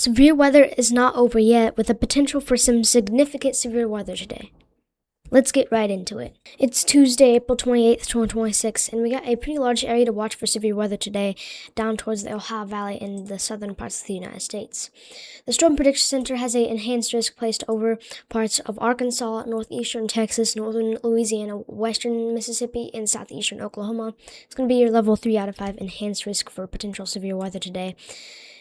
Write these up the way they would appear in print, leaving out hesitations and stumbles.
Severe weather is not over yet, with the potential for some significant severe weather today. Let's get right into it. It's Tuesday, April 28th, 2026, and we got a pretty large area to watch for severe weather today, down towards the Ohio Valley in the southern parts of the United States. The Storm Prediction Center has an enhanced risk placed over parts of Arkansas, northeastern Texas, northern Louisiana, western Mississippi, and southeastern Oklahoma. It's going to be your level 3 out of 5 enhanced risk for potential severe weather today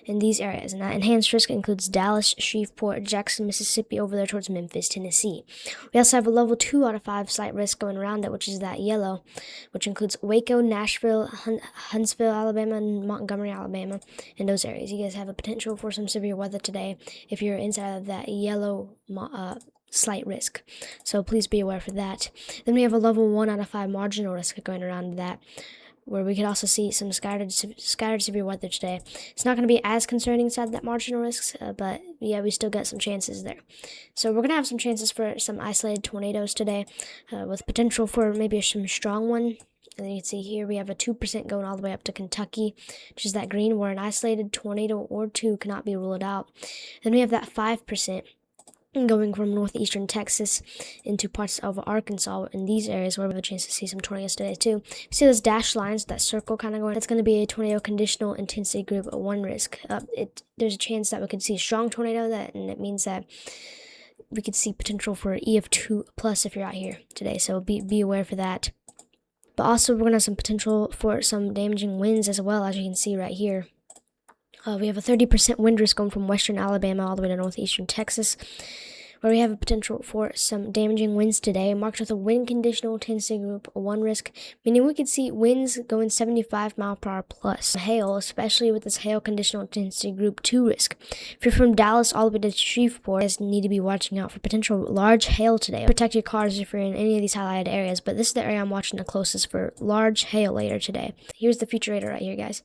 in these areas, and that enhanced risk includes Dallas, Shreveport, Jackson, Mississippi, over there towards Memphis, Tennessee. We also have a level 2 out of 5 slight risk going around it, which is that yellow, which includes Waco, Nashville, Huntsville, Alabama, and Montgomery, Alabama, in those areas. You guys have a potential for some severe weather today if you're inside of that yellow slight risk, so please be aware for that. Then we have a level 1 out of 5 marginal risk going around that, where we could also see some scattered severe weather today. It's not going to be as concerning inside that marginal risks, but yeah, we still got some chances there. So we're going to have some chances for some isolated tornadoes today, with potential for maybe some strong one. And then you can see here we have a 2% going all the way up to Kentucky, which is that green, where an isolated tornado or two cannot be ruled out. Then we have that 5% going from northeastern Texas into parts of Arkansas, in these areas where we have a chance to see some tornadoes today too. You see those dashed lines, that circle kind of going, that's going to be a tornado conditional intensity group 1 risk. There's a chance that we could see a strong tornado, and it means that we could see potential for EF2 plus if you're out here today, so be aware for that. But also we're going to have some potential for some damaging winds as well, as you can see right here. We have a 30% wind risk going from western Alabama all the way to northeastern Texas, where we have a potential for some damaging winds today, marked with a wind conditional intensity group 1 risk, meaning we could see winds going 75 mile per hour plus. Hail, especially with this hail conditional intensity group 2 risk. If you're from Dallas all the way to Shreveport, you guys need to be watching out for potential large hail today. Protect your cars if you're in any of these highlighted areas, but this is the area I'm watching the closest for large hail later today. Here's the future radar right here, guys.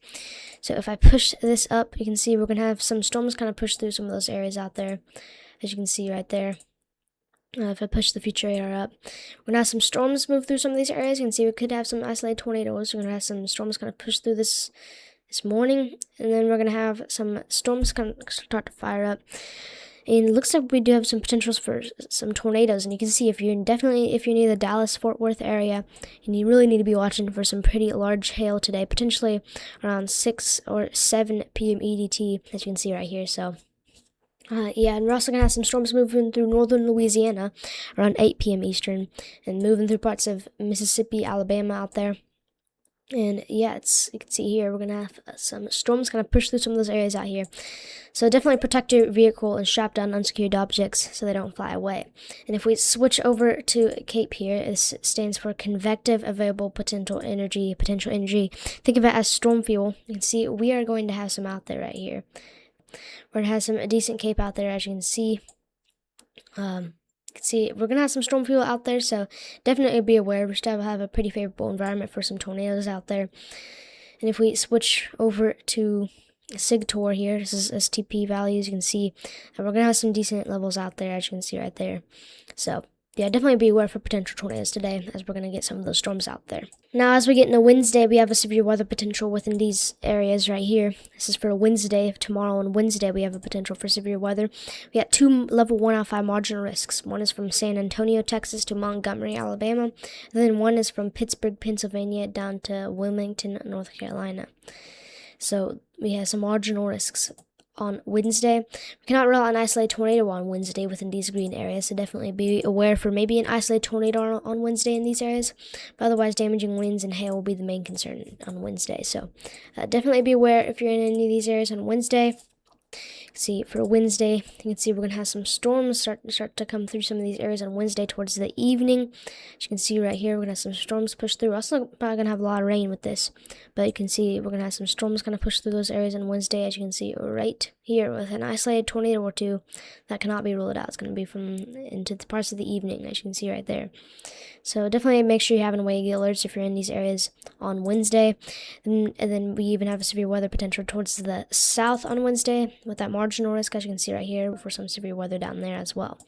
So if I push this up, you can see we're going to have some storms kind of push through some of those areas out there, as you can see right there. If I push the future radar up, we're going to have some storms move through some of these areas. You can see we could have some isolated tornadoes. We're going to have some storms kind of push through this morning, and then we're going to have some storms kind of start to fire up. And it looks like we do have some potentials for some tornadoes, and you can see if you're near the Dallas-Fort Worth area, and you really need to be watching for some pretty large hail today, potentially around 6 or 7 p.m. EDT, as you can see right here. So yeah, and we're also going to have some storms moving through northern Louisiana around 8 p.m. Eastern, and moving through parts of Mississippi, Alabama out there. And yeah, you can see here, we're going to have some storms kind of push through some of those areas out here. So definitely protect your vehicle and strap down unsecured objects so they don't fly away. And if we switch over to CAPE here, it stands for Convective Available Potential Energy. Think of it as storm fuel. You can see we are going to have some out there right here. We're going to have some decent CAPE out there, as you can see. We're going to have some storm fuel out there, so definitely be aware. We still have a pretty favorable environment for some tornadoes out there. And if we switch over to SIGTOR here, this is STP values, you can see we're going to have some decent levels out there, as you can see right there. So yeah, definitely be aware for potential tornadoes today, as we're going to get some of those storms out there. Now, as we get into Wednesday, we have a severe weather potential within these areas right here. This is for Wednesday. Tomorrow and Wednesday, we have a potential for severe weather. We got 2 level 1 out of 5 marginal risks. One is from San Antonio, Texas to Montgomery, Alabama. And then one is from Pittsburgh, Pennsylvania down to Wilmington, North Carolina. So we have some marginal risks on Wednesday. We cannot rule out an isolated tornado on Wednesday within these green areas, so definitely be aware for maybe an isolated tornado on Wednesday in these areas. But otherwise, damaging winds and hail will be the main concern on Wednesday. So definitely be aware if you're in any of these areas on Wednesday. See, for Wednesday, you can see we're going to have some storms start to come through some of these areas on Wednesday towards the evening. As you can see right here, we're going to have some storms push through. Also, probably going to have a lot of rain with this, but you can see we're going to have some storms kind of push through those areas on Wednesday, as you can see right here, with an isolated tornado or two that cannot be ruled out. It's going to be from into the parts of the evening, as you can see right there. So definitely make sure you have away alerts if you're in these areas on Wednesday. And then we even have a severe weather potential towards the south on Wednesday with that marginal risk, as you can see right here, for some severe weather down there as well.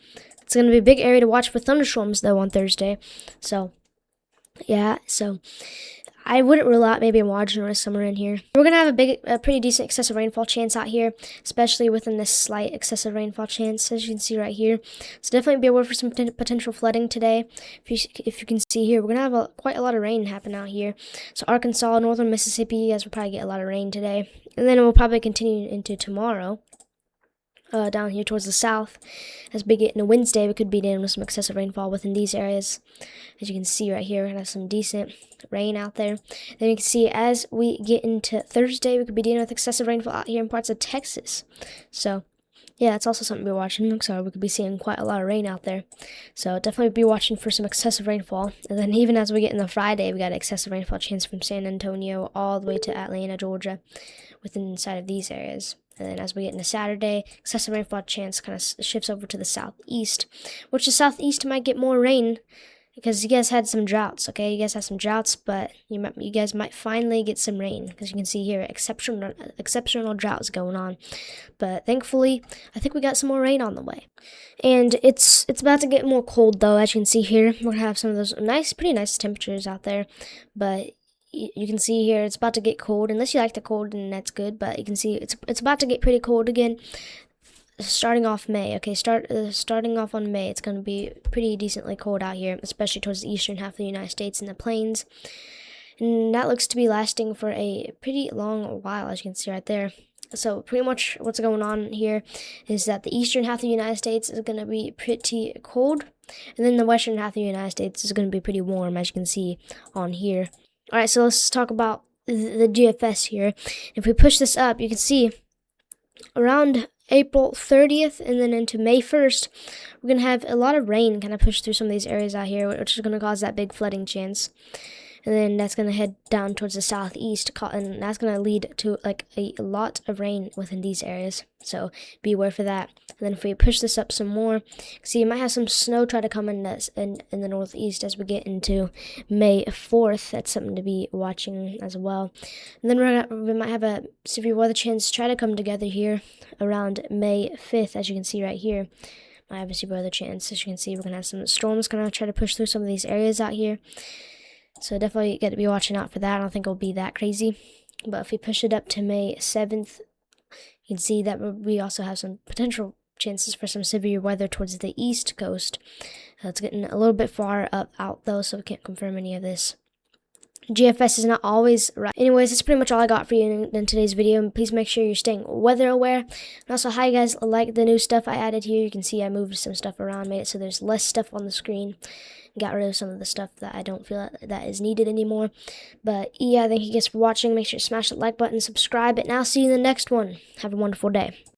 It's going to be a big area to watch for thunderstorms, though, on Thursday. So, yeah, I wouldn't rule out maybe a moderate summer in here. We're going to have a pretty decent excessive rainfall chance out here, especially within this slight excessive rainfall chance, as you can see right here. So definitely be aware for some potential flooding today. If you can see here, we're going to have quite a lot of rain happen out here. So Arkansas, northern Mississippi, you guys will probably get a lot of rain today. And then it will probably continue into tomorrow. Down here towards the south, as we get into Wednesday, we could be dealing with some excessive rainfall within these areas. As you can see right here, we're gonna have some decent rain out there. Then you can see as we get into Thursday, we could be dealing with excessive rainfall out here in parts of Texas. So yeah, that's also something we're watching. So we could be seeing quite a lot of rain out there. So definitely be watching for some excessive rainfall. And then even as we get into Friday, we got an excessive rainfall chance from San Antonio all the way to Atlanta, Georgia, within inside of these areas. And then as we get into Saturday, excessive rainfall chance kind of shifts over to the southeast, which the southeast might get more rain because you guys had some droughts, okay? You guys had some droughts, but you guys might finally get some rain because you can see here exceptional droughts going on. But thankfully, I think we got some more rain on the way. And it's about to get more cold though, as you can see here. We're gonna have some of those pretty nice temperatures out there, but you can see here it's about to get cold. Unless you like the cold, then that's good. But you can see it's about to get pretty cold again. Starting off May, okay. Starting off on May, it's going to be pretty decently cold out here, especially towards the eastern half of the United States and the plains. And that looks to be lasting for a pretty long while, as you can see right there. So pretty much what's going on here is that the eastern half of the United States is going to be pretty cold, and then the western half of the United States is going to be pretty warm, as you can see on here. All right, so let's talk about the GFS here. If we push this up, you can see around April 30th and then into May 1st, we're going to have a lot of rain kind of push through some of these areas out here, which is going to cause that big flooding chance. And then that's going to head down towards the southeast, and that's going to lead to like a lot of rain within these areas. So be aware for that. And then if we push this up some more, see, you might have some snow try to come in the northeast as we get into May 4th. That's something to be watching as well. And then we might have a severe weather chance try to come together here around May 5th, as you can see right here. Might have a severe weather chance. As you can see, we're going to have some storms going to try to push through some of these areas out here. So definitely got to be watching out for that. I don't think it'll be that crazy. But if we push it up to May 7th, you can see that we also have some potential chances for some severe weather towards the east coast. It's getting a little bit far out though, so we can't confirm any of this. GFS is not always right. Anyways, that's pretty much all I got for you in today's video. Please make sure you're staying weather aware. And also, how you guys like the new stuff I added here. You can see I moved some stuff around, made it so there's less stuff on the screen. Got rid of some of the stuff that I don't feel that is needed anymore. But yeah, thank you guys for watching. Make sure to smash that like button, subscribe, and I'll see you in the next one. Have a wonderful day.